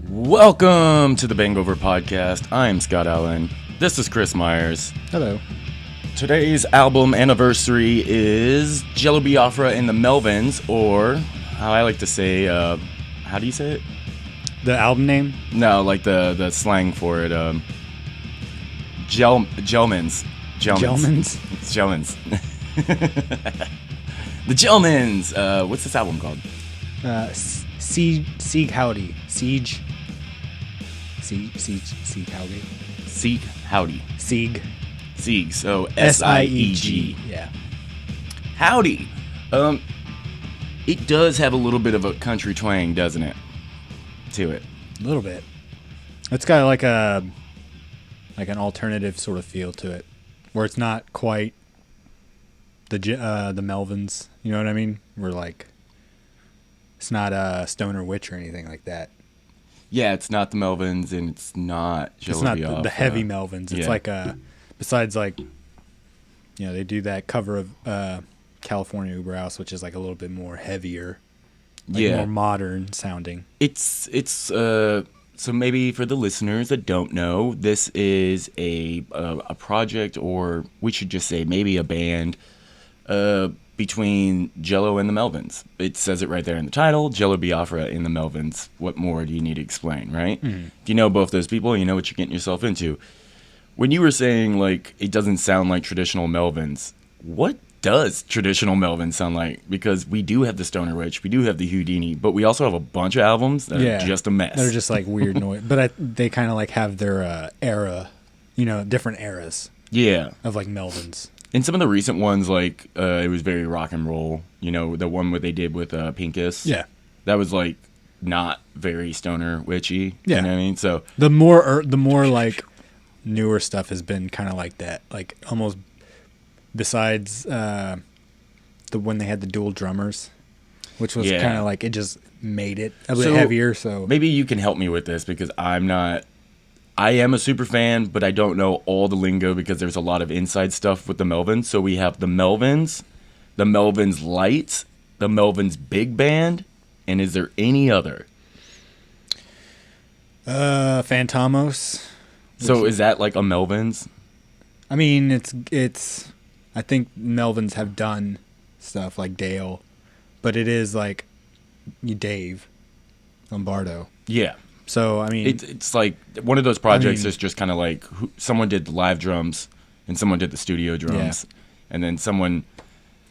Welcome to the BANGover podcast. I'm Scott Allen. This is Chris Myers. Hello. Today's album anniversary is Jello and The Melvins, or how I like to say, how do you say it? The album name? No, like the slang for it. Gelmans. It's Gelmans. The Gelmans. What's this album called? Sieg Howdy. Sieg Howdy. Sieg Howdy. Sieg. So S-I-E-G. Yeah. Howdy. It does have a little bit of a country twang, doesn't it? To it. A little bit. It's got like an alternative sort of feel to it, where it's not quite the Melvins. You know what I mean? We're like, it's not a Stoner Witch or anything like that. Yeah, it's not the Melvins, and it's not It's not the heavy Melvins. It's like besides like, you know, they do that cover of California Uber House, which is like a little bit more heavier, more modern sounding. It's so maybe for the listeners that don't know, this is a project, or we should just say maybe a band between Jello and the Melvins. It says it right there in the title, Jello and the Melvins. What more do you need to explain, right? Mm-hmm. If you know both those people, you know what you're getting yourself into. When you were saying, like, it doesn't sound like traditional Melvins, what does traditional Melvin sound like? Because we do have the Stoner Witch, we do have the Houdini, but we also have a bunch of albums that are just a mess. They're just like weird noise. But they kind of like have their era, you know, different eras. Yeah. Of like Melvins. And some of the recent ones, like, it was very rock and roll. You know, the one what they did with Pincus. Yeah. That was, like, not very Stoner Witchy. Yeah. You know what I mean? So the more like newer stuff has been kind of like that. Like almost besides when they had the dual drummers, which was kind of like, it just made it a bit heavier. So maybe you can help me with this, because I am a super fan, but I don't know all the lingo because there's a lot of inside stuff with the Melvins. So we have the Melvins Lights, the Melvins Big Band, and is there any other? Phantomos. So is that like a Melvins? I mean, it's. I think Melvins have done stuff like Dale, but it is like Dave Lombardo. Yeah. So, I mean... It's like one of those projects that's just kind of like someone did the live drums and someone did the studio drums. Yeah. And then someone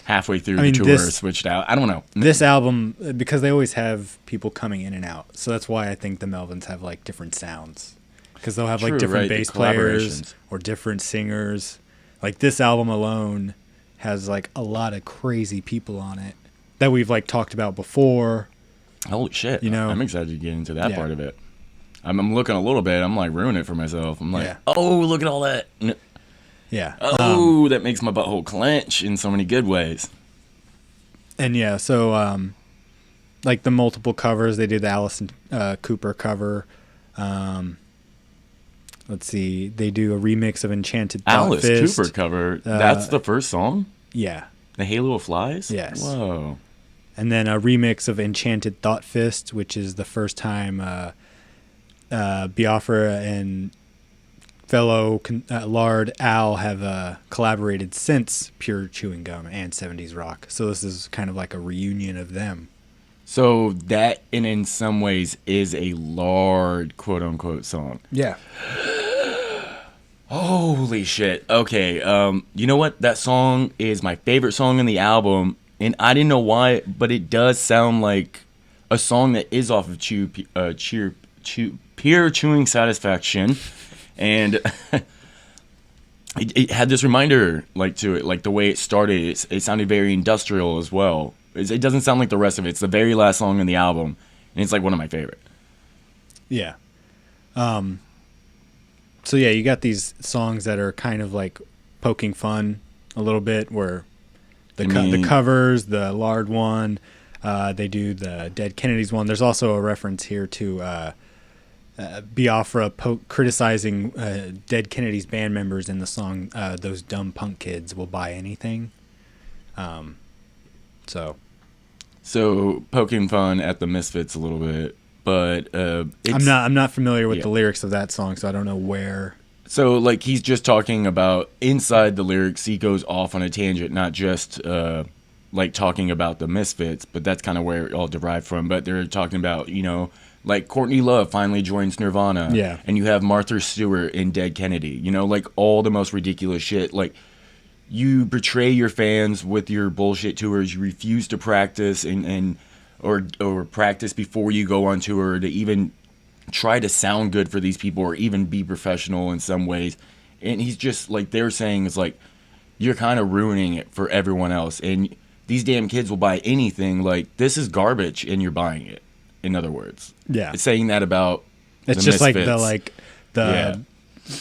halfway through the tour switched out. I don't know. This album, because they always have people coming in and out. So that's why I think the Melvins have like different sounds. Because they'll have like different bass players or different singers. Like this album alone has like a lot of crazy people on it that we've like talked about before. Holy shit. You know, I'm excited to get into that part of it. I'm looking a little bit. I'm like ruining it for myself. I'm like, oh, look at all that. Yeah. Oh, that makes my butthole clench in so many good ways. And yeah, so like the multiple covers, they did the Alison Cooper cover. Let's see, they do a remix of Enchanted Thought Fist. Alice Cooper cover. That's the first song? Yeah. The Halo of Flies? Yes. Whoa. And then a remix of Enchanted Thought Fist, which is the first time Biafra and fellow Lard Al have collaborated since Pure Chewing Gum and 70s Rock. So this is kind of like a reunion of them. So that, in some ways, is a Lard quote-unquote song. Yeah. Holy shit. Okay, you know what? That song is my favorite song in the album, and I didn't know why, but it does sound like a song that is off of Pure Chewing Satisfaction, and it had this reminder like to it, like the way it started. It sounded very industrial as well. It doesn't sound like the rest of it. It's the very last song in the album, and it's like one of my favorite. Yeah. So yeah, you got these songs that are kind of like poking fun a little bit, where the covers, the Lard one, they do the Dead Kennedys one. There's also a reference here to Biafra criticizing Dead Kennedys band members in the song "Those Dumb Punk Kids Will Buy Anything." So poking fun at the Misfits a little bit, but I'm not familiar with yeah. the lyrics of that song, so I don't know where. So, like, he's just talking about inside the lyrics. He goes off on a tangent, not just like talking about the Misfits, but that's kind of where it all derived from. But they're talking about, like Courtney Love finally joins Nirvana, Yeah, and you have Martha Stewart in Dead Kennedy. Like all the most ridiculous shit. Like, you betray your fans with your bullshit tours. You refuse to practice or practice before you go on tour to even try to sound good for these people or even be professional in some ways. And he's just like, they're saying is like, you're kind of ruining it for everyone else. And these damn kids will buy anything. Like, this is garbage and you're buying it. In other words, yeah, it's saying that about it's the just Misfits.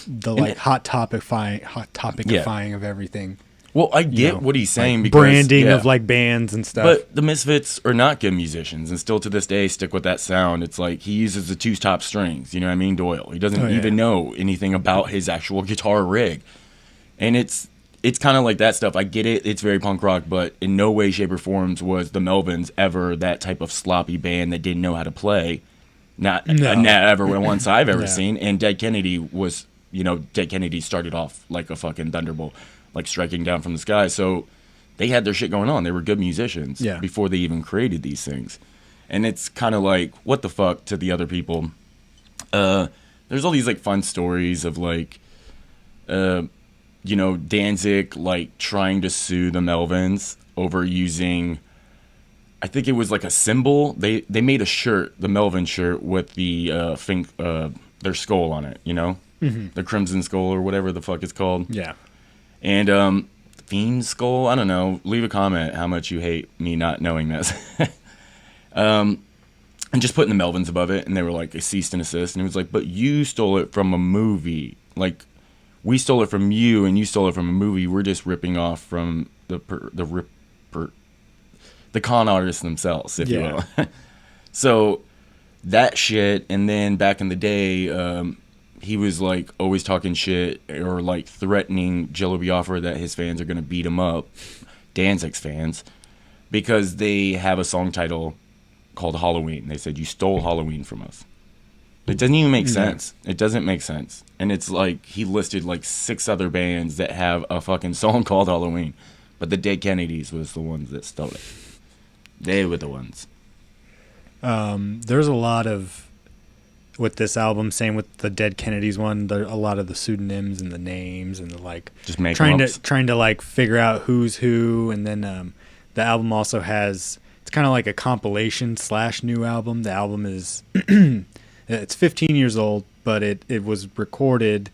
the hot topicifying of everything. Well, I get what he's saying, like because branding of like bands and stuff. But the Misfits are not good musicians, and still to this day stick with that sound. It's like he uses the two top strings. You know what I mean? Doyle. He doesn't even know anything about his actual guitar rig, and it's kind of like that stuff. I get it. It's very punk rock, but in no way, shape, or forms was the Melvins ever that type of sloppy band that didn't know how to play. Not ever once I've ever seen. And Dead Kennedy was, Dead Kennedy started off like a fucking thunderbolt, like striking down from the sky. So they had their shit going on. They were good musicians before they even created these things. And it's kind of like, what the fuck to the other people. There's all these like fun stories of like, Danzig like trying to sue the Melvins over using, I think it was like a symbol. They made a shirt, the Melvin shirt, with the their skull on it, the Crimson Skull or whatever the fuck it's called. Yeah. And Fiend Skull, I don't know. Leave a comment how much you hate me not knowing this. And just putting the Melvins above it, and they were like a cease and desist, and it was like, but you stole it from a movie. Like, we stole it from you, and you stole it from a movie. We're just ripping off from the con artists themselves, if you will. So that shit, and then back in the day, he was like always talking shit or like threatening Jello Biafra that his fans are going to beat him up, Danzig's fans, because they have a song title called Halloween. They said, you stole Halloween from us. It doesn't even make sense. It doesn't make sense. And it's like he listed like 6 other bands that have a fucking song called Halloween. But the Dead Kennedys was the ones that stole it. They were the ones. There's a lot of, with this album, same with the Dead Kennedys one, there a lot of the pseudonyms and the names and the like, just make trying to like figure out who's who. And then the album also has, it's kind of like a compilation / new album. The album is it's 15 years old, but it was recorded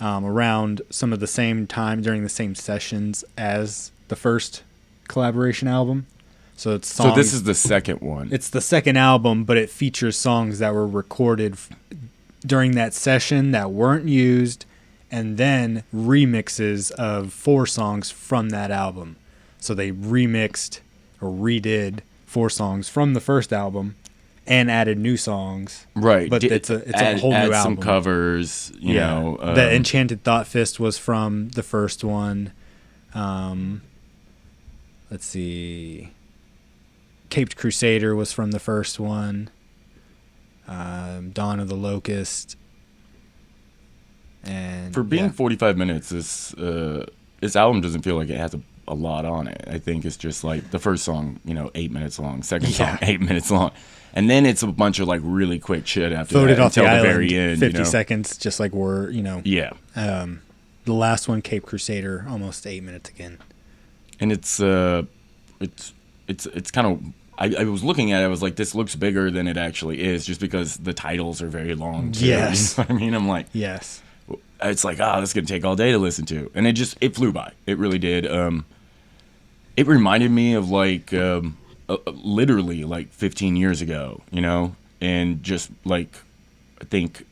around some of the same time during the same sessions as the first collaboration album. So it's songs, so this is the second one. It's the second album, but it features songs that were recorded during that session that weren't used, and then remixes of 4 songs from that album. So they remixed or redid 4 songs from the first album and added new songs. Right. But it's a whole new album. Some covers, you know. The Enchanted Thought Fist was from the first one. Let's see. Caped Crusader was from the first one. Dawn of the Locust. And for being 45 minutes, this album doesn't feel like it has a lot on it. I think it's just like the first song, 8 minutes long. Second song, 8 minutes long. And then it's a bunch of like really quick shit after Floated that off until the the island, very end. 50 seconds, just like we're, Yeah. The last one, Caped Crusader, almost 8 minutes again. And it's kind of, I was looking at it, I was like, this looks bigger than it actually is, just because the titles are very long too. Yes. You know what I mean? I'm like, yes. It's like, this is going to take all day to listen to. And it flew by. It really did. It reminded me of like, literally like 15 years ago, and just like, I think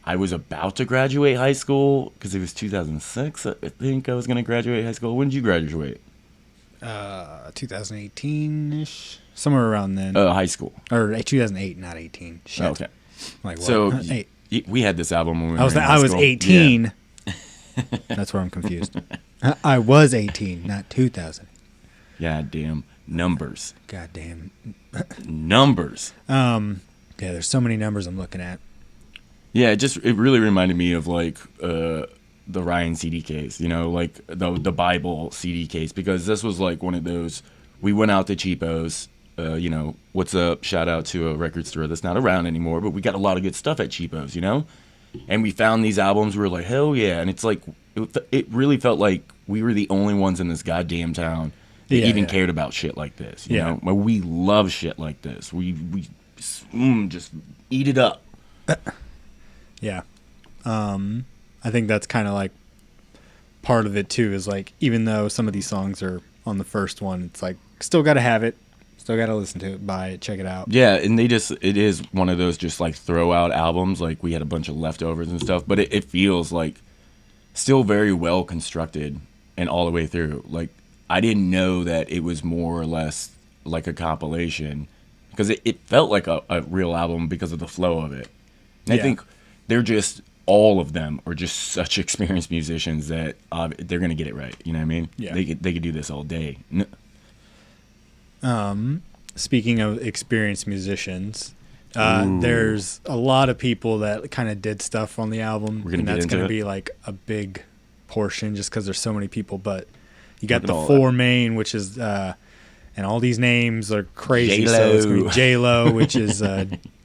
I was about to graduate high school because it was 2006. I think I was going to graduate high school. When did you graduate? 2018-ish, somewhere around then. High school. Or 2008, not 18. Shit. Oh, okay. Like what? So Eight. We had this album when we were in high I was school. 18. Yeah. That's where I'm confused. I was 18, not 2000. God damn numbers. God damn numbers. Yeah, there's so many numbers I'm looking at. Yeah, it really reminded me of like the Ryan CD case, you know, like the Bible CD case, because this was like one of those. We went out to Cheapos, you know, what's up? Shout out to a record store that's not around anymore, but we got a lot of good stuff at Cheapos, you know, and we found these albums. We were like, hell yeah, and it's like it really felt like we were the only ones in this goddamn town that even cared about shit like this, you know. But we love shit like this. We just eat it up. Yeah. I think that's kind of like part of it too, is like, even though some of these songs are on the first one, it's like, still got to have it, still got to listen to it, buy it, check it out. Yeah, and it is one of those just like throw out albums. Like we had a bunch of leftovers and stuff, but it feels like still very well constructed and all the way through. Like I didn't know that it was more or less like a compilation, because it felt like a real album because of the flow of it. And I think they're just, all of them are just such experienced musicians that they're going to get it right. You know what I mean? Yeah. They could do this all day. Speaking of experienced musicians, there's a lot of people that kind of did stuff on the album. And that's going to be like a big portion just because there's so many people. But you got the four main, which is, and all these names are crazy. J-Lo. So it's going to be J-Lo, which is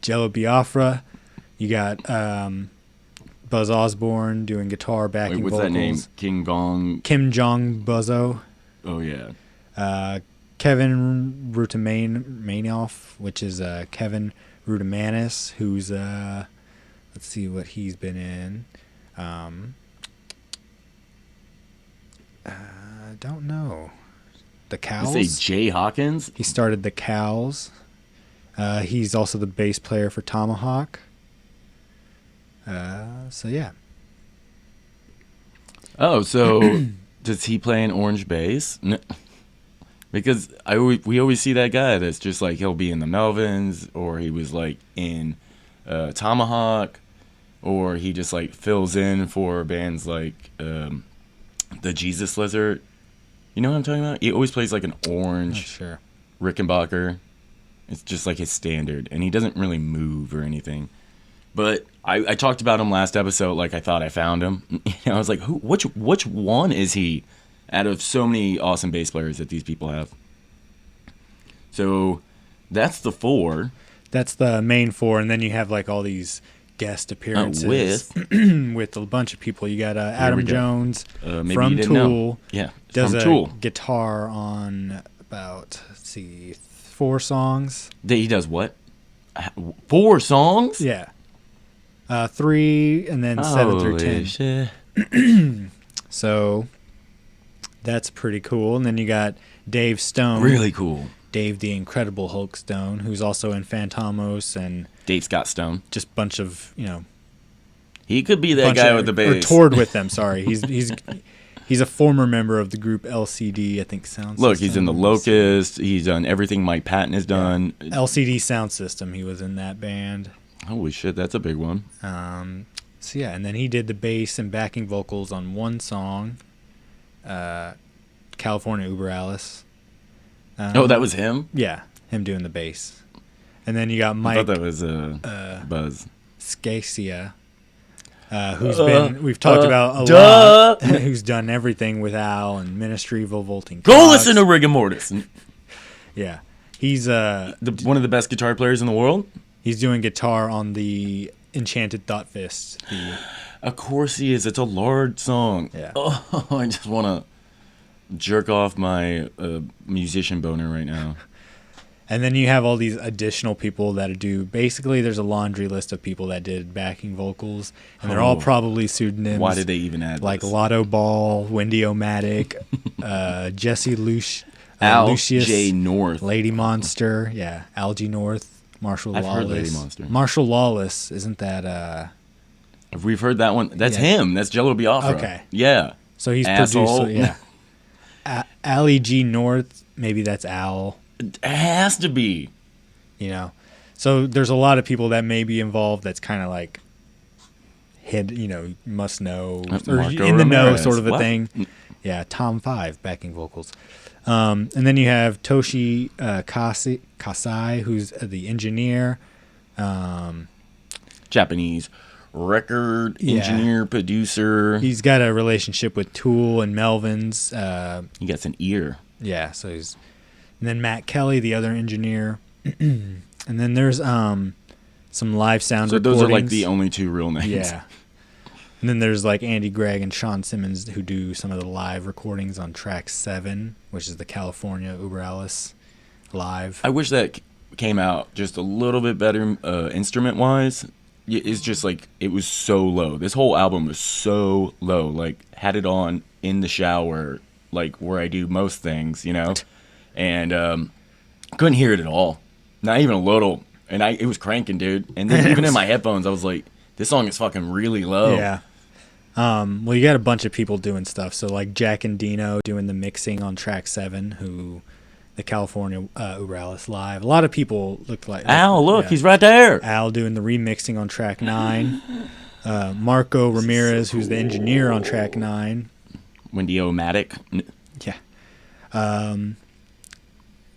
Jello Biafra. You got Buzz Osborne doing guitar, backing vocals. What's that name? Kim Jong Buzzo. Oh, yeah. Kevin Rutamanoff, which is Kevin Rutamanis, who's, let's see what he's been in. Don't know. The Cows. You say Jay Hawkins? He started the Cows. He's also the bass player for Tomahawk. So yeah. Oh, so does he play an orange bass? No. Because we always see that guy that's just like, he'll be in the Melvins, or he was like in Tomahawk, or he just like fills in for bands like the Jesus Lizard. You know what I'm talking about? He always plays like an orange Rickenbacker. It's just like his standard, and he doesn't really move or anything. But I talked about him last episode, like I thought I found him. You know, I was like, which one is he out of so many awesome bass players that these people have? So that's the four. That's the main four, and then you have like all these guest appearances with a bunch of people. You got Adam Jones from Tool. Yeah, does from a Tool. Guitar on about, let's see, 4 songs. He does what? 4 songs? Yeah. 3 and then 7 through 10. Shit. So that's pretty cool. And then you got Dave Stone. Really cool. Dave the Incredible Hulk Stone, who's also in Phantomos and Dave Scott Stone. Just a bunch of, you know. He could be that guy with the bass. Or toured with them, sorry. He's a former member of the group LCD, I think, Sound System. Look, he's in The Locust. He's done everything Mike Patton has done. Yeah. LCD Sound System, he was in that band. Holy shit, that's a big one. So yeah, and then he did the bass and backing vocals on one song, California Uber Alice. That was him? Yeah, him doing the bass. And then you got Mike. I thought that was Buzz Scacia, we've talked about a lot, who's done everything with Al and Ministry of Volting. Go listen to Rigor Mortis. Yeah, he's one of the best guitar players in the world. He's doing guitar on the Enchanted Thought Fist. Of course he is. It's a Lord song. Yeah. Oh, I just want to jerk off my musician boner right now. And then you have all these additional people that do. Basically, there's a laundry list of people that did backing vocals, and they're all probably pseudonyms. Why did they even add like this? Lotto Ball, Wendy O'Matic, Jesse Lucius, J. North, Lady Monster, yeah, Algie North, Marshall Lawless. I've heard Lady Monster. Marshall Lawless, isn't that? We've heard that one. That's him. That's Jello Biafra. Okay. Yeah. So he's Asshole. produced. Yeah. Ali G. North, maybe that's Al. It has to be. You know, so there's a lot of people that may be involved. That's kind of like must know or Marco in the know Ramirez. sort of a What? thing. Yeah, Tom 5 backing vocals. And then you have Toshi Kasai, who's the engineer. Japanese record engineer, producer. He's got a relationship with Tool and Melvins. He gets an ear. Yeah, so he's... And then Matt Kelly, the other engineer. And then there's some live sound recordings. So those are like the only two real names. Yeah. And then there's like Andy Gregg and Sean Simmons who do some of the live recordings on track 7, which is the California Uber Alice live. I wish that came out just a little bit better instrument-wise. It's just like, it was so low. This whole album was so low. Like, had it on in the shower, like where I do most things, you know? And couldn't hear it at all. Not even a little. And it was cranking, dude. And then even in my headphones, I was like, this song is fucking really low. Yeah. Well, you got a bunch of people doing stuff. So like Jack and Dino doing the mixing on track 7, who the California Uber Alice live. A lot of people looked like Al, look, he's right there. Al doing the remixing on track 9. Marco Ramirez, who's the engineer on track 9. Wendy-O-Matic. Yeah.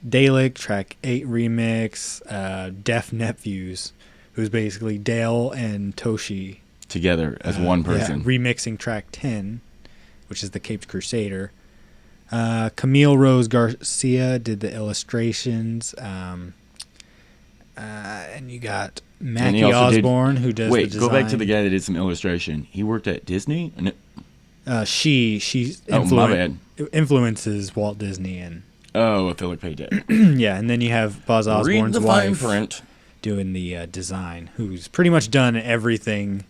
Dalek, track 8 remix. Def Nephews, who's basically Dale and Toshi Together as one person. Yeah, remixing track 10, which is the Caped Crusader. Camille Rose Garcia did the illustrations. And you got Mackie Osborne, who does the design. Wait, go back to the guy that did some illustration. He worked at Disney? She's my bad. Influences Walt Disney. And I feel like Pay Dead. Yeah, and then you have Buzz Osborne's wife print. Doing the design, who's pretty much done everything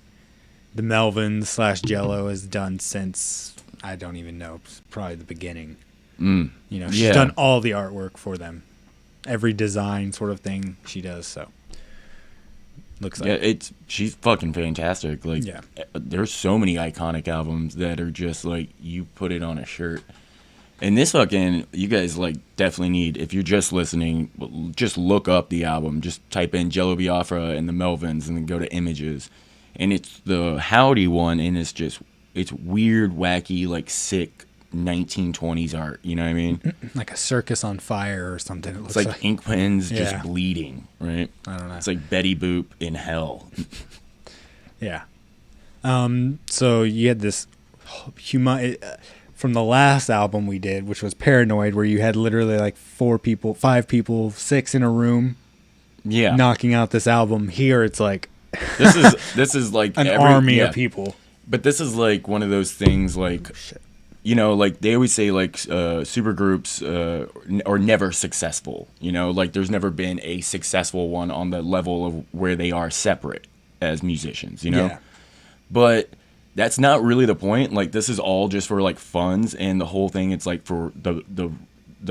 the Melvins / Jello has done since, I don't even know, probably the beginning. You know, she's done all the artwork for them. Every design sort of thing she does, so looks like she's fucking fantastic. Like, there's so many iconic albums that are just like, you put it on a shirt. And this fucking, you guys like definitely need, if you're just listening, just look up the album. Just type in Jello Biafra and the Melvins and then go to images. And it's the Howdy one, and it's weird, wacky, like sick 1920s art. You know what I mean? Like a circus on fire or something. It looks it's like ink pens just bleeding, right? I don't know. It's like Betty Boop in hell. Yeah. So you had this from the last album we did, which was Paranoid, where you had literally like 5 people, 6 in a room, knocking out this album. Here it's like this is like an army of people. But this is like one of those things, like, you know, like they always say, like super groups are never successful. You know, like there's never been a successful one on the level of where they are separate as musicians. You know, but that's not really the point. Like, this is all just for like funds, and the whole thing, it's like for the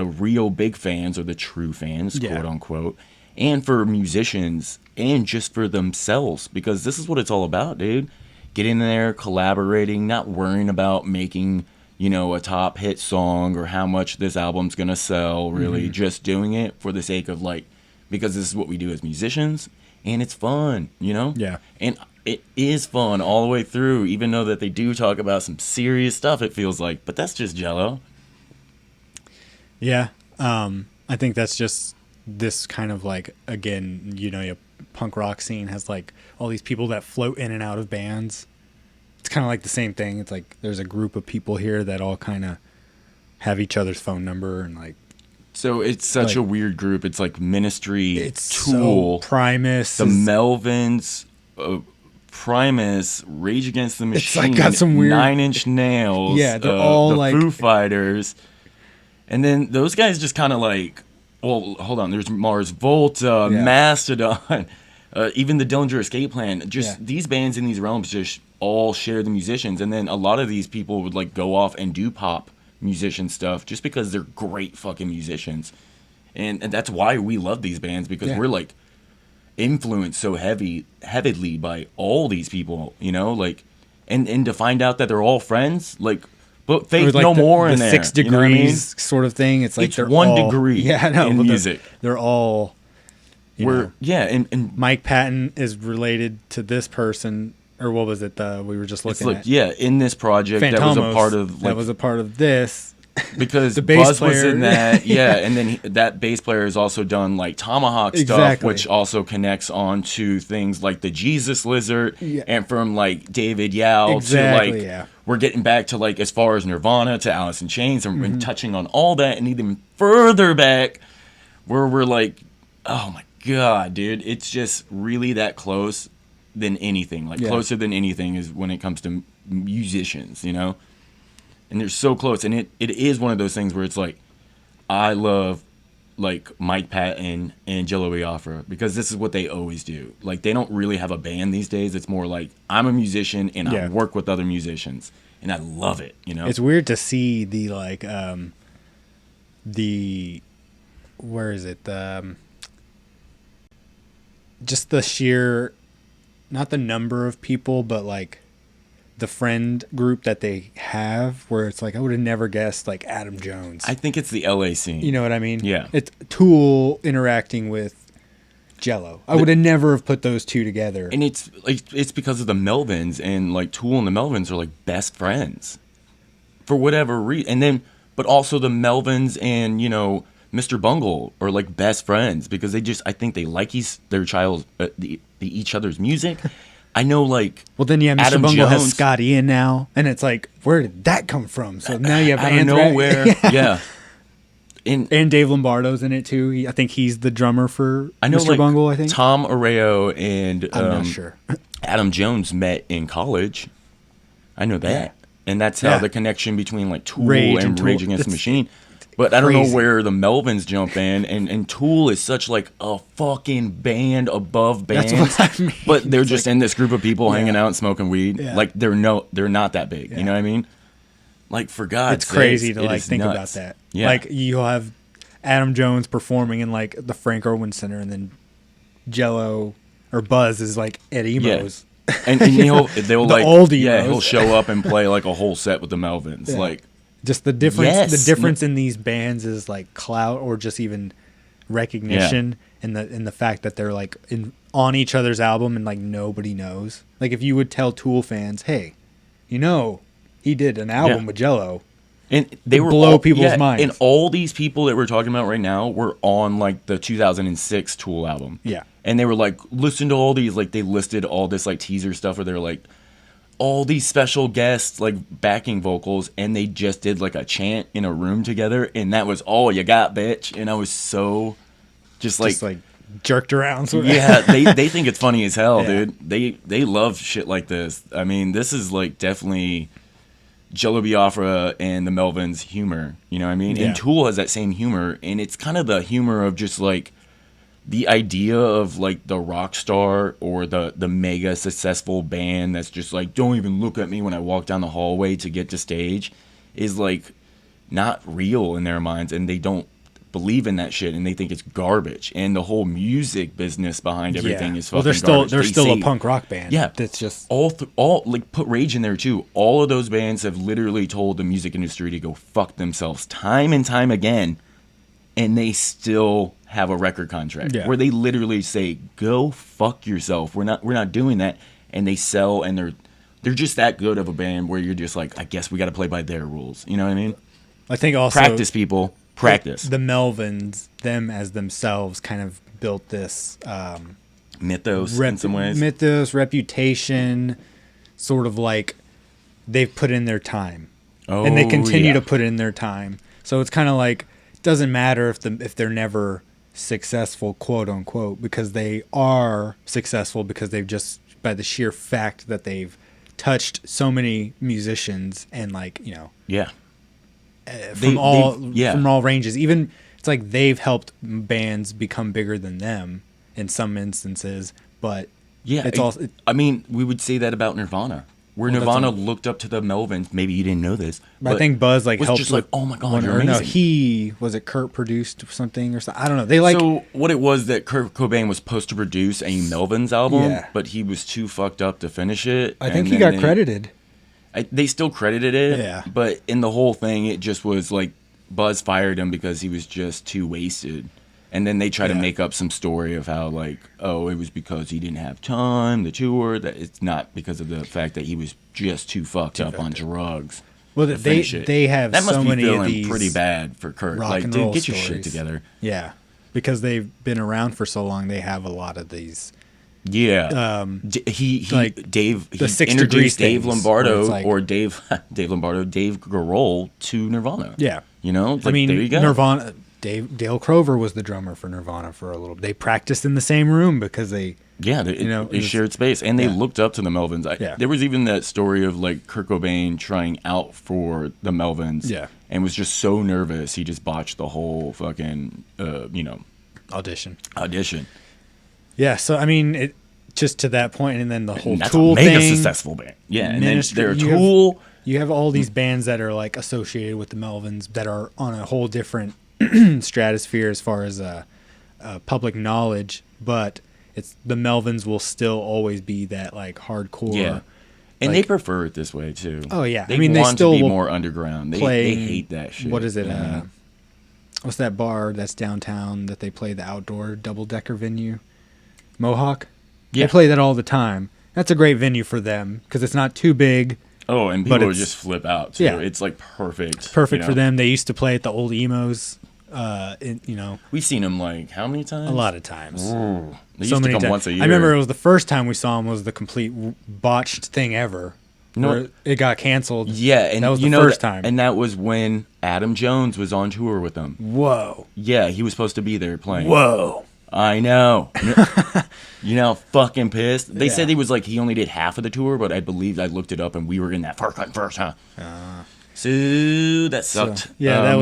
real big fans, or the true fans, quote unquote, and for musicians, and just for themselves, because this is what it's all about, dude. Getting there, collaborating, not worrying about making, you know, a top hit song or how much this album's gonna sell, really. Just doing it for the sake of, like, because this is what we do as musicians, and it's fun, you know? Yeah. And it is fun all the way through, even though that they do talk about some serious stuff, it feels like, but that's just Jello. Yeah. I think that's just this kind of like, again, you know, your punk rock scene has like all these people that float in and out of bands. It's kind of like the same thing. It's like there's a group of people here that all kind of have each other's phone number, and like, so it's such like a weird group. It's like Ministry, it's Tool, so Primus, the Melvins, Primus, Rage Against the Machine, it's like got some weird 9 Inch Nails, they're all the like Foo Fighters, and then those guys just kind of like, well, hold on, there's Mars Volta, Mastodon, even the Dillinger Escape Plan. Just these bands in these realms just all share the musicians, and then a lot of these people would like go off and do pop musician stuff just because they're great fucking musicians, and that's why we love these bands, because we're like influenced so heavily by all these people, you know, like, and to find out that they're all friends, like, but Faith like No More in the there, 6 degrees, you know what I mean? Sort of thing. It's like it's they're 1 all, degree in music. They're all, you know, and Mike Patton is related to this person, or what was it? We were just looking at. In this project Fantomos, that was a part of. Like, that was a part of this. because The bass Buzz was player. in that, yeah, and then that bass player has also done like Tomahawk stuff, Exactly. which also connects on to things like the Jesus Lizard, Yeah. and from like David Yao Exactly, to like yeah. we're getting back to like as far as Nirvana to Alice in Chains, and Mm-hmm. we're touching on all that, and even further back, where we're like, oh my god, dude, it's just really that close than anything, like Yeah. closer than anything is when it comes to musicians, you know. And they're so close, and it is one of those things where it's like I love like Mike Patton and Jello Biafra because this is what they always do. Like they don't really have a band these days. It's more like I'm a musician and I Yeah. work with other musicians, and I love it. You know, It's weird to see the like the where is it just the sheer, not the number of people, but like the friend group that they have, where it's like I would have never guessed like Adam Jones. I think it's the LA scene. You know what I mean? Yeah. It's Tool interacting with Jello. I would have never have put those two together. And it's like it's because of the Melvins, and like Tool and the Melvins are like best friends for whatever reason. And then, but also the Melvins and Mr. Bungle are like best friends because they just I think they like their each other's music. I know, like, well, then yeah, Mr. Adam Bungle has Jones- Scott Ian now, and it's like, where did that come from? So now you have out of Anthrax. nowhere. Yeah. And And Dave Lombardo's in it too. I think he's the drummer for I know, Mr. like, Bungle. I think. Tom Areo and I'm not sure. Adam Jones met in college. I know that. Yeah. And that's how Yeah. the connection between like Tool Rage and and Tool- Rage Against the it's Machine. But I don't know crazy. where the Melvins jump in, and Tool is such like a fucking band above That's bands. what I mean. But they're just in this group of people hanging out and smoking weed. Yeah. Like they're not that big. Yeah. You know what I mean? Like for God's It's crazy sakes, to it like is think about nuts. that. Yeah. Like you'll have Adam Jones performing in like the Frank Irwin Center, and then Jello or Buzz is like at emos. And they'll The like old yeah, emos. he'll show up and play like a whole set with the Melvins. Yeah. Like Just the difference. Yes. The difference in these bands is like clout or just even recognition, and the fact that they're like on each other's album and like nobody knows. Like if you would tell Tool fans, hey, he did an album Yeah. with Jello. and they were blow people's minds. And all these people that we're talking about right now were on like the 2006 Tool album. Yeah. And they were like, listen to all these, like they listed all this like teaser stuff where they're like, all these special guests, like backing vocals, and they just did like a chant in a room together, and that was all you got, bitch. And I was so just like jerked around. yeah, they think it's funny as hell, Yeah. dude. They love shit like this. I mean, this is like definitely Jello Biafra and the Melvins humor. You know what I mean? Yeah. And Tool has that same humor, and it's kind of the humor of just like the idea of like the rock star or the mega successful band that's just like, don't even look at me when I walk down the hallway to get to stage, is like not real in their minds, and they don't believe in that shit, and they think it's garbage, and the whole music business behind everything is fucking well, they're still garbage. they're They still say- a punk rock band. Yeah, that's just all like put Rage in there too. All of those bands have literally told the music industry to go fuck themselves time and time again, and they still have a record contract Yeah. where they literally say, "Go fuck yourself. We're not doing that," and they sell, and they're just that good of a band where you're just like, I guess we got to play by their rules. You know what I mean? I think also Practice, people. Practice. The Melvins, them as themselves, kind of built this Mythos in some ways. mythos, reputation, sort of like they've put in their time, and they Oh, continue yeah. to put in their time. So it's kind of like it doesn't matter if they're never successful, quote unquote, because they are successful because they've just by the sheer fact that they've touched so many musicians and Yeah. from all yeah. from all ranges. Even it's like they've helped bands become bigger than them in some instances, but Yeah, it's also I mean, we would say that about Nirvana, where Well, that's Nirvana a- looked up to the Melvins. Maybe you didn't know this, I think Buzz was helped just with like, oh my god, one, you're or no, amazing. he was it Kurt produced something or something. I don't know. They like So what it was that Kurt Cobain was supposed to produce a Melvins album, Yeah. but he was too fucked up to finish it. I think and he then got credited. They still credited it, Yeah. but in the whole thing, it just was like Buzz fired him because he was just too wasted. And then they try to Yeah. make up some story of how, like, oh, it was because he didn't have time, the tour. That it's not because of the fact that he was just too fucked up on drugs. Well, to finish it. they have that must so be many feeling of these pretty bad for Kurt. rock Like, and dude, roll get your shit stories. together. Yeah, because they've been around for so long, they have a lot of these. Yeah, he like Dave the he 6 introduced Degree Dave things, where Lombardo it's like- or Dave Grohl to Nirvana. Yeah, You know, it's I like, mean, there you go. Nirvana. Dale Crover was the drummer for Nirvana for a little. They practiced in the same room because they. Yeah, they shared space, and they Yeah. looked up to the Melvins. Yeah. There was even that story of like Kurt Cobain trying out for the Melvins, Yeah. and was just so nervous he just botched the whole fucking Audition. audition. Yeah, so I mean, it just to that point, and then the whole And that's Tool a mega thing. successful band. Yeah, and then Ministry- they're a you have- Tool. You have all these bands that are like associated with the Melvins that are on a whole different stratosphere as far as public knowledge, but it's the Melvins will still always be that like hardcore. Yeah. And like- they prefer it this way too. Oh, yeah. They I mean, they want still to be will more underground. They play- hate that shit. What is it? Yeah. What's that bar that's downtown that they play the outdoor double decker venue? Mohawk. Yeah. They play that all the time. That's a great venue for them because it's not too big. Oh, and but people it's- just flip out too. Yeah. It's like perfect. Perfect you for know? them. They used to play at the old emos. We've seen them like how many times? A lot of times. Ooh. They So used to many come times. once a year. I remember it was the first time we saw him was the complete botched thing ever. No. Where it got canceled. Yeah, and that was you the know first that- time. and that was when Adam Jones was on tour with them. Whoa. Yeah, he was supposed to be there playing. Whoa. I know. You know, fucking pissed. They Yeah. said he only did half of the tour, but I believe I looked it up and we were in that first, huh? So that sucked. So, yeah, that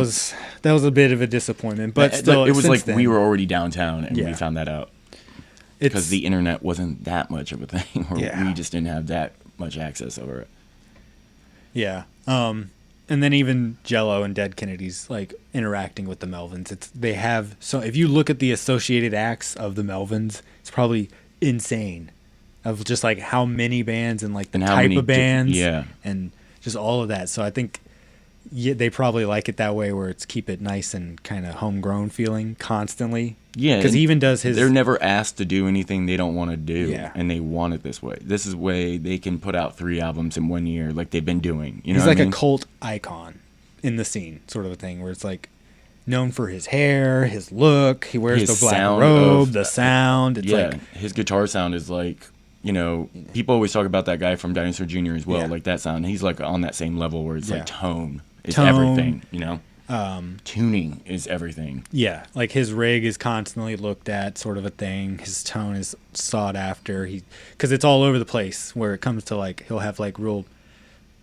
was a bit of a disappointment, but still, it was since like then, we were already downtown and we Yeah. found that out it's because the internet wasn't that much of a thing, or Yeah. we just didn't have that much access over it. yeah. And then even Jello and Dead Kennedys like interacting with the Melvins. They have so if you look at the associated acts of the Melvins, it's probably insane of just like how many bands and like the And how type many of bands, yeah. and just all of that. So I think they probably like it that way, where it's keep it nice and kind of homegrown feeling constantly. Yeah, because he and even does his. They're never asked to do anything they don't want to do, Yeah. and they want it this way. This is way they can put out 3 albums in 1 year, like they've been doing. You know, He's what like I mean? a cult icon in the scene, sort of a thing, where it's like known for his hair, his look. He wears His the black sound robe, of- the sound. It's yeah, like his guitar sound is like, you know, people always talk about that guy from Dinosaur Jr. as well, Yeah. like that sound. He's like on that same level where it's Yeah. like tone is Tone, everything, you know? Tuning is everything. yeah, like his rig is constantly looked at, sort of a thing. His tone is sought after. Because it's all over the place. Where it comes to like he'll have like real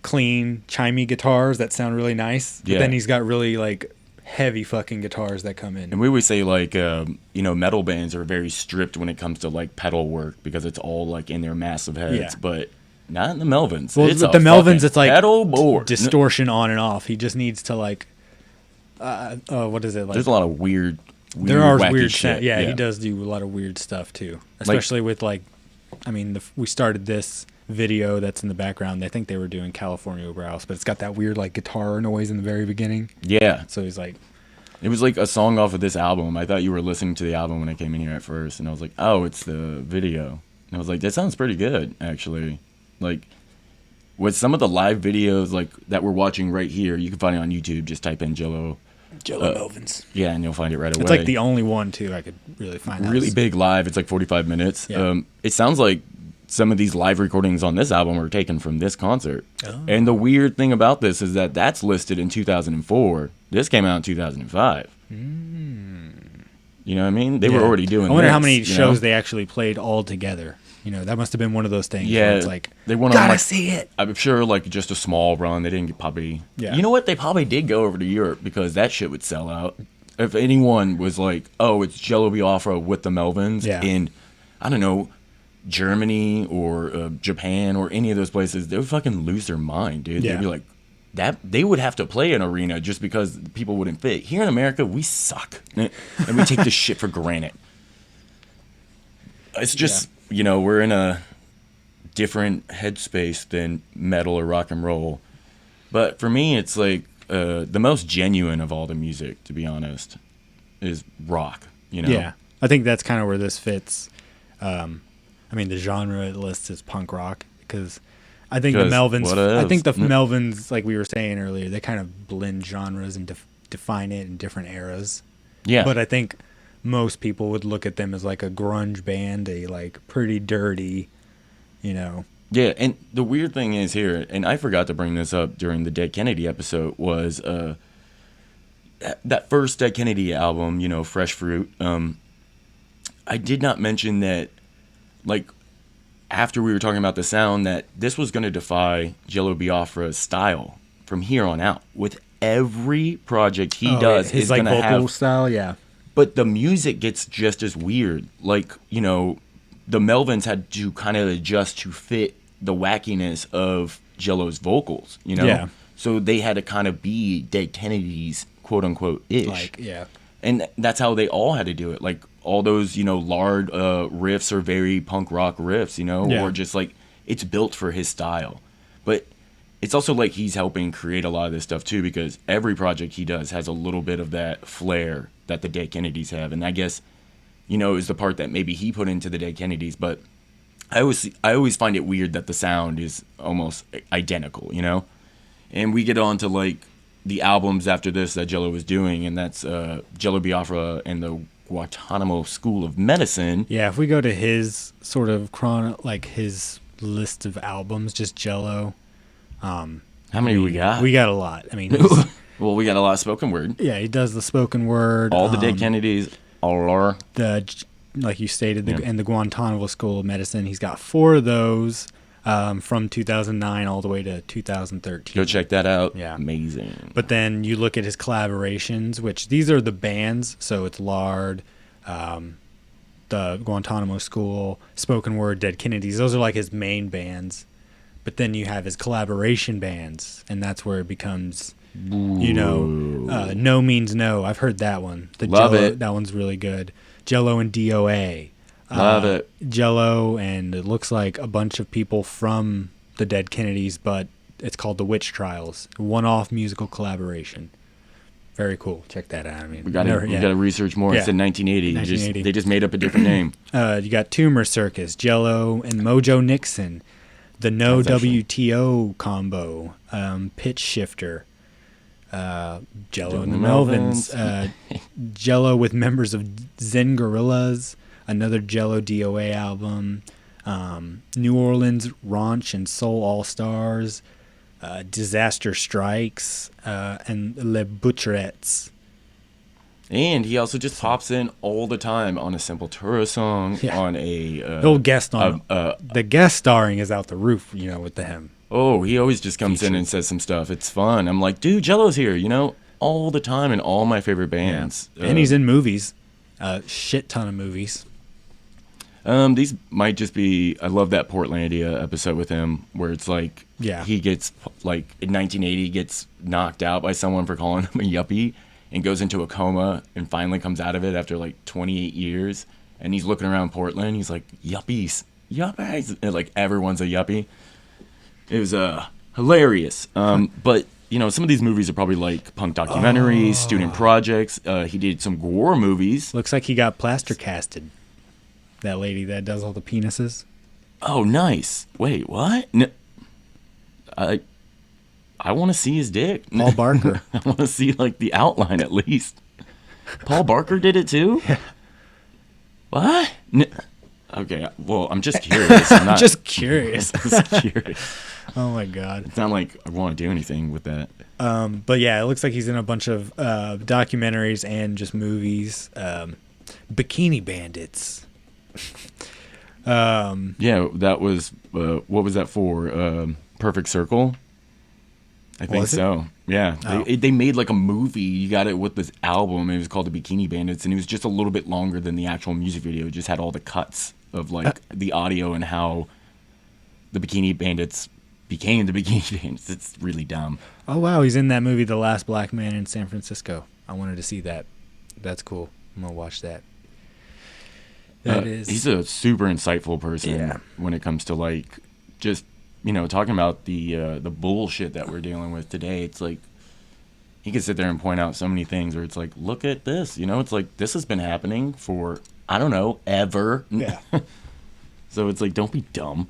clean chimey guitars that sound really nice. But Yeah. then he's got really like heavy fucking guitars that come in. And we always say like, you know, metal bands are very stripped when it comes to like pedal work because it's all like in their massive heads, Yeah. but not in the Melvins. Well, it's with a the Melvins, fucking it's like pedal board. distortion on and off. He just needs to like, what is it like? There's a lot of weird There are wacky weird shit. yeah, he does do a lot of weird stuff too, especially with like, I mean, we started this video that's in the background. I think they were doing California Over House, but it's got that weird like guitar noise in the very beginning. Yeah. So he's like, It was like a song off of this album. I thought you were listening to the album when I came in here at first, and I was like, oh, it's the video. And I was like, that sounds pretty good, actually. Like, with some of the live videos like that we're watching right here, you can find it on YouTube. Just type in Jello. Melvins. Yeah, and you'll find it right away. It's like the only one too I could really find. that really was- big live. It's like 45 minutes. Yeah. It sounds like some of these live recordings on this album were taken from this concert. Oh. And the weird thing about this is that that's listed in 2004. This came out in 2005. You know what I mean? They were Yeah. already doing I wonder how this, many you shows know? they actually played all together. You know, that must have been one of those things. Yeah, where it's like they went on gotta like, see it. I'm sure like just a small run. They didn't get probably. Yeah. You know what? They probably did go over to Europe because that shit would sell out. If anyone was like, "Oh, it's Jello Biafra with the Melvins," Yeah. in, I don't know, Germany or Japan or any of those places, they would fucking lose their mind, dude. Yeah. They'd be like, that they would have to play an arena just because people wouldn't fit. Here in America, we suck and we take this shit for granted. It's just you know, we're in a different headspace than metal or rock and roll. But for me, it's like the most genuine of all the music, to be honest, is rock. You know? Yeah, I think that's kind of where this fits. I mean, the genre it lists is punk rock because, I think the 'Cause Melvins. what I else? think the Melvins, like we were saying earlier, they kind of blend genres and define it in different eras. Yeah. But I think most people would look at them as like a grunge band, a like pretty dirty, you know. Yeah, and the weird thing is here, and I forgot to bring this up during the Dead Kennedy episode, was that first Dead Kennedy album, Fresh Fruit. I did not mention that, like, after we were talking about the sound, that this was going to defy Jello Biafra's style from here on out. With every project he does, his is like going to vocal have, style, yeah. but the music gets just as weird. Like, the Melvins had to kind of adjust to fit the wackiness of Jello's vocals, Yeah. So they had to kind of be Dead Kennedy's quote unquote ish. Like, yeah. And that's how they all had to do it. Like, all those, lard riffs are very punk rock riffs, Yeah. or just like it's built for his style. But it's also like he's helping create a lot of this stuff too, because every project he does has a little bit of that flair that the Dead Kennedys have. And I guess, is the part that maybe he put into the Dead Kennedys. But I always find it weird that the sound is almost identical, And we get on to like the albums after this that Jello was doing, and that's Jello Biafra and the Guantanamo School of Medicine. Yeah, if we go to his sort of his list of albums, just Jello. How many we got? We got a lot. I mean, well, we got a lot of spoken word. yeah, he does the spoken word. All the Dead Kennedys, all are. Like you stated, and the Guantanamo School of Medicine. He's got 4 of those from 2009 all the way to 2013. Go check that out. Yeah. Amazing. But then you look at his collaborations, which these are the bands. So it's Lard, the Guantanamo School, Spoken Word, Dead Kennedys. Those are like his main bands. But then you have his collaboration bands, and that's where it becomes, No Means No. I've heard that one. Love it. That one's really good. Jello and DOA. Love it. Jello, and it looks like a bunch of people from the Dead Kennedys, but it's called The Witch Trials. One-off musical collaboration. Very cool. Check that out. I mean, we got to research more. Yeah. It's in 1980. They just made up a different name. You got Tumor Circus, Jello, and Mojo Nixon. The No WTO combo, Pitch Shifter, Jello and the Melvins, Jello with members of Zen Gorillas, another Jello DOA album, New Orleans Ranch and Soul All Stars, Disaster Strikes, and Le Butcherettes. And he also just pops in all the time on a Sepultura song, on a... He'll guest on the guest starring is out the roof, with him. Oh, he always just comes in and says some stuff. It's fun. I'm like, dude, Jello's here, all the time in all my favorite bands. Yeah. And he's in movies. Shit ton of movies. These might just be... I love that Portlandia episode with him, where it's like... Yeah. He gets, like, in 1980, gets knocked out by someone for calling him a yuppie, and goes into a coma and finally comes out of it after like 28 years. And he's looking around Portland. He's like, yuppies. And like everyone's a yuppie. It was hilarious. But, some of these movies are probably like punk documentaries, student projects. He did some gore movies. Looks like he got plaster casted. That lady that does all the penises. Oh, nice. Wait, what? No, I want to see his dick. Paul Barker. I want to see, like, the outline at least. Paul Barker did it too? Yeah. What? Okay, well, I'm just curious. I'm not, just curious. just curious. Oh, my God. It's not like I want to do anything with that. But, yeah, it looks like he's in a bunch of documentaries and just movies. Bikini Bandits. Yeah, that was... what was that for? Perfect Circle? I think so. Yeah. Oh. They made like a movie. You got it with this album. It was called The Bikini Bandits, and it was just a little bit longer than the actual music video. It just had all the cuts of like the audio and how the Bikini Bandits became the Bikini Bandits. It's really dumb. Oh, wow. He's in that movie, The Last Black Man in San Francisco. I wanted to see that. That's cool. I'm going to watch that. He's a super insightful person when it comes to like just... talking about the bullshit that we're dealing with today. It's like he could sit there and point out so many things where it's like, look at this. It's like this has been happening for, I don't know, ever. Yeah. So it's like, don't be dumb.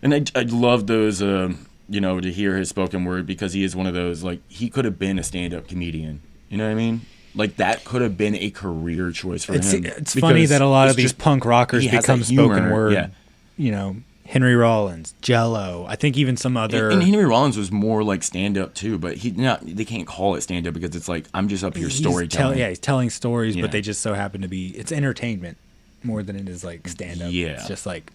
And I love those, to hear his spoken word, because he is one of those, like, he could have been a stand-up comedian. You know what I mean? Like, that could have been a career choice for him. It's funny that a lot of these punk rockers become spoken word. Yeah. You know, Henry Rollins, Jello. I think even some other. And Henry Rollins was more like stand-up too, but they can't call it stand-up because it's like, I'm just up here storytelling. He's telling stories, but they just so happen to be. It's entertainment more than it is like stand-up. Yeah. It's just like,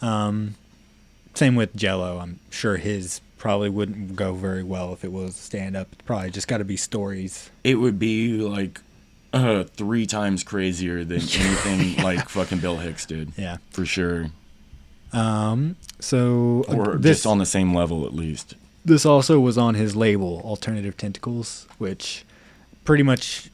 same with Jello. I'm sure his probably wouldn't go very well if it was stand-up. It's probably just got to be stories. It would be like 3 times crazier than anything like fucking Bill Hicks did. Yeah, for sure. So or just on the same level at least. This also was on his label, Alternative Tentacles, which pretty much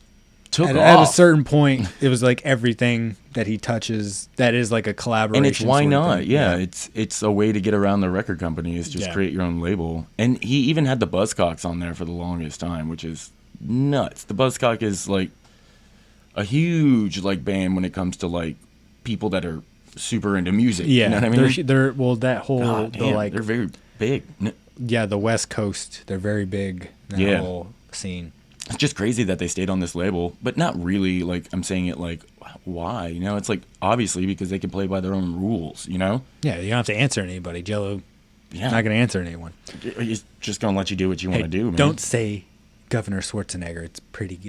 took off. At a certain point, it was like everything that he touches that is like a collaboration. And it's why not? Yeah, it's a way to get around the record company, is just create your own label. And he even had the Buzzcocks on there for the longest time, which is nuts. The Buzzcock is like a huge like band when it comes to like people that are super into music. Yeah, you know what I mean? They're that whole they're very big. Yeah, the West Coast, they're very big. That whole scene. It's just crazy that they stayed on this label, but not really. Like, I'm saying it like, why? You know, it's like obviously because they can play by their own rules. You know? Yeah, you don't have to answer anybody. Jello, not going to answer anyone. He's just going to let you do what you want to do. Man. Don't say Governor Schwarzenegger. It's pretty,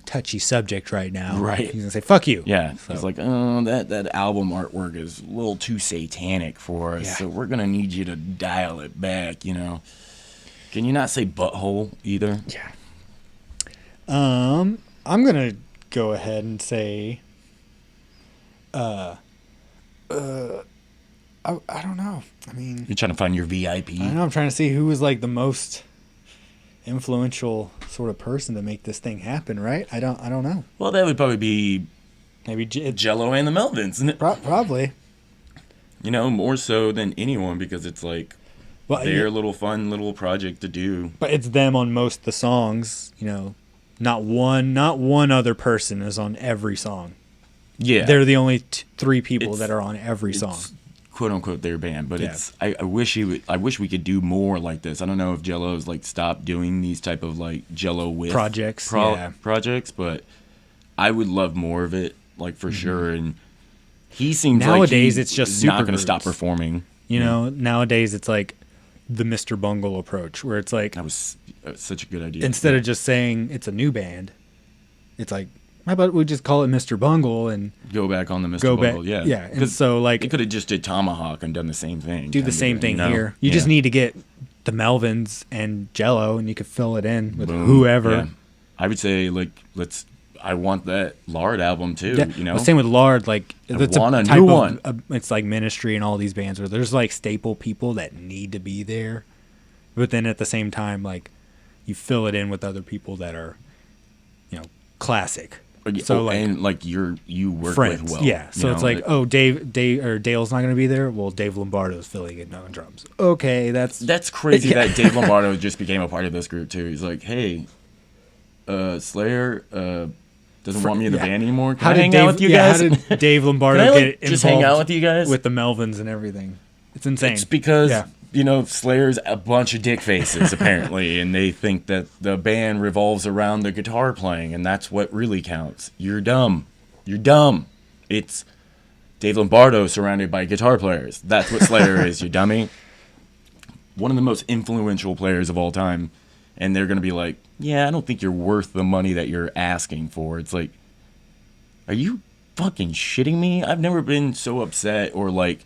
touchy subject right now. Right. He's gonna say fuck you. Yeah. So. It's like, oh, that album artwork is a little too satanic for us, so we're gonna need you to dial it back. You know? Can you not say butthole either? Yeah. I'm gonna go ahead and say, I don't know. I mean, you're trying to find your VIP. I know. I'm trying to see who was like the most influential sort of person to make this thing happen, right? I don't know. Well, that would probably be maybe Jello and the Melvins, isn't it? Probably. You know, more so than anyone, because it's like their little fun little project to do. But it's them on most of the songs. You know, not one other person is on every song. Yeah, they're the only 3 people that are on every song. "Quote unquote" their band, but it's I wish we could do more like this. I don't know if Jello's like stopped doing these type of like Jello with projects, but I would love more of it, like for sure. And he seems nowadays like it's just not going to stop performing. You know, nowadays it's like the Mr. Bungle approach, where it's like that was such a good idea. Instead of just saying it's a new band, it's like, how about we just call it Mr. Bungle and go back on the Mr. Bungle? Yeah. And so like they could have just did Tomahawk and done the same thing. Do the same thing here. You just need to get the Melvins and Jello, and you could fill it in with whoever. Yeah. I would say like I want that Lard album too. Yeah. You know, well, same with Lard. Like it's a new one. It's like Ministry and all these bands where there's like staple people that need to be there, but then at the same time, like you fill it in with other people that are, classic. So like, and like you work friends. with well. Yeah. So it's like, Dale's not going to be there. Well, Dave Lombardo's filling it on drums. Okay, that's crazy that Dave Lombardo just became a part of this group too. He's like, hey, Slayer doesn't want me in the band anymore. Can I hang out with you guys? How did Dave Lombardo get just hang out with you guys with the Melvins and everything? It's insane. It's because Slayer's a bunch of dick faces apparently, and they think that the band revolves around the guitar playing, and that's what really counts. You're dumb. It's Dave Lombardo surrounded by guitar players. That's what Slayer is, you dummy. One of the most influential players of all time, and they're going to be like, yeah, I don't think you're worth the money that you're asking for. It's like, are you fucking shitting me? I've never been so upset, or like,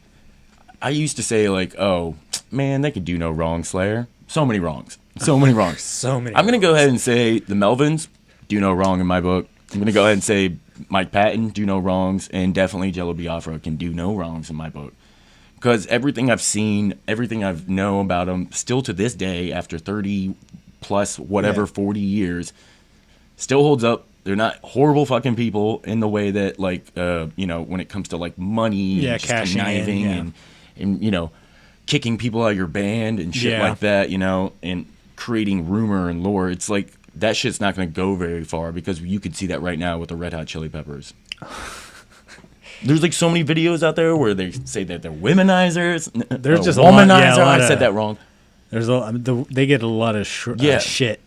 I used to say like, oh, man, they could do no wrong, Slayer. So many wrongs. I'm going to go ahead and say the Melvins do no wrong in my book. I'm going to go ahead and say Mike Patton do no wrongs, and definitely Jello Biafra can do no wrongs in my book. Because everything I've seen, everything I know about them, still to this day, after 30 plus 40 years, still holds up. They're not horrible fucking people in the way that, like, when it comes to, like, money and just conniving and kicking people out of your band and shit like that, and creating rumor and lore. It's like, that shit's not going to go very far, because you could see that right now with the Red Hot Chili Peppers. There's like so many videos out there where they say that they're womenizers. There's just womanizer. a lot I said that wrong. They get a lot of shit.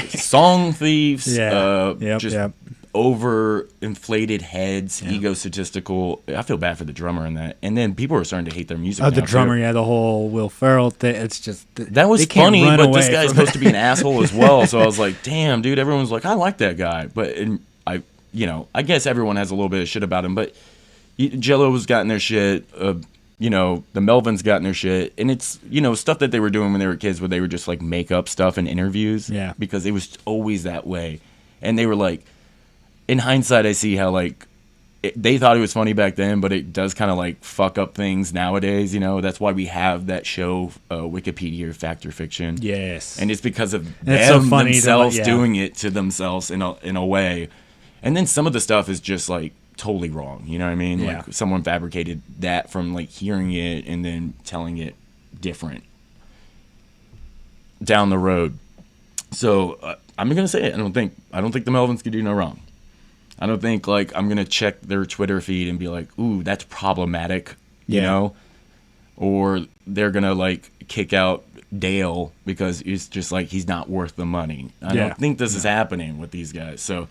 Song thieves. Yeah. Just over-inflated heads, egotistical. I feel bad for the drummer in that. And then people are starting to hate their music. Oh, the now, drummer, too. the whole Will Ferrell thing. It's just that was funny, but this guy's supposed to be an asshole as well. So I was like, damn, dude. Everyone's like, I like that guy, but I guess everyone has a little bit of shit about him. But Jello's gotten their shit. The Melvins gotten their shit, and it's stuff that they were doing when they were kids, where they would just like make up stuff in interviews. Yeah, because it was always that way, and they were like. In hindsight, I see how they thought it was funny back then, but it does kind of like fuck up things nowadays. That's why we have that show, Wikipedia Fact or Fiction. Yes, and it's because of it's them so funny themselves doing it to themselves in a way. And then some of the stuff is just like totally wrong. You know what I mean? Yeah. Like someone fabricated that from like hearing it and then telling it different down the road. So I'm gonna say it. I don't think the Melvins could do no wrong. I don't think like I'm gonna check their Twitter feed and be like, "Ooh, that's problematic," or they're gonna like kick out Dale because it's just like he's not worth the money. I don't think this is happening with these guys. So,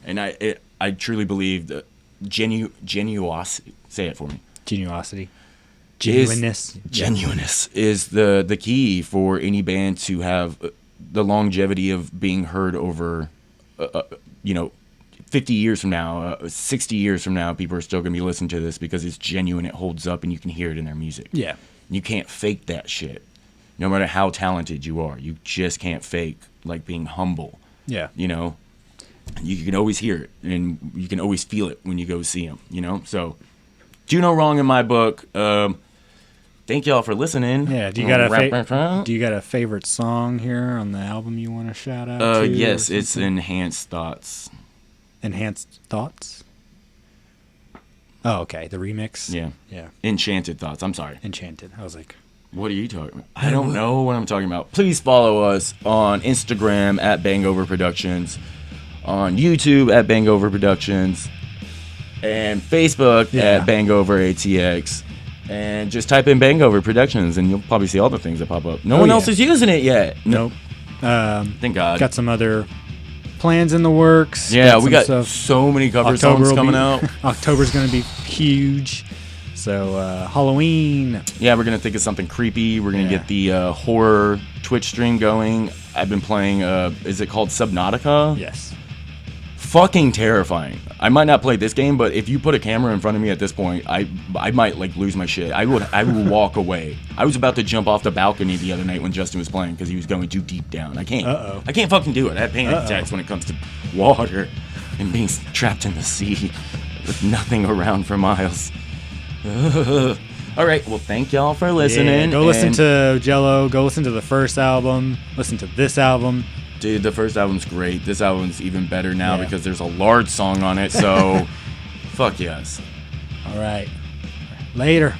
and I truly believe that genuosity. Say it for me. Genuineness is the key for any band to have the longevity of being heard over, 50 years from now, 60 years from now, people are still going to be listening to this because it's genuine, it holds up, and you can hear it in their music. Yeah. You can't fake that shit. No matter how talented you are, you just can't fake, like, being humble. Yeah. You can always hear it, and you can always feel it when you go see them, So, do no wrong in my book. Thank y'all for listening. Yeah. Do you got a favorite song here on the album you want to shout out to? Yes, it's Enhanced Thoughts. Enhanced Thoughts? Oh, okay. The remix? Yeah. Enchanted Thoughts. I'm sorry. Enchanted. I was like... What are you talking about? I don't know what I'm talking about. Please follow us on Instagram at BANGover Productions, on YouTube at BANGover Productions, and Facebook at BANGover ATX. And just type in BANGover Productions, and you'll probably see all the things that pop up. No one else is using it yet. Nope. Thank God. Got some other... plans in the works. Yeah, we got so many cover songs coming out. October's going to be huge. So Halloween. Yeah, we're going to think of something creepy. We're going to get the horror Twitch stream going. I've been playing, is it called Subnautica? Yes. Fucking terrifying. I might not play this game, but if you put a camera in front of me at this point, I might like lose my shit. I will walk away. I was about to jump off the balcony the other night when Justin was playing because he was going too deep down. I can't. I can't fucking do it. I have panic attacks when it comes to water and being trapped in the sea with nothing around for miles. All right. Well, thank y'all for listening. Yeah, go listen to Jello. Go listen to the first album. Listen to this album. Dude, the first album's great. This album's even better now because there's a large song on it. So, fuck yes. All right. Later.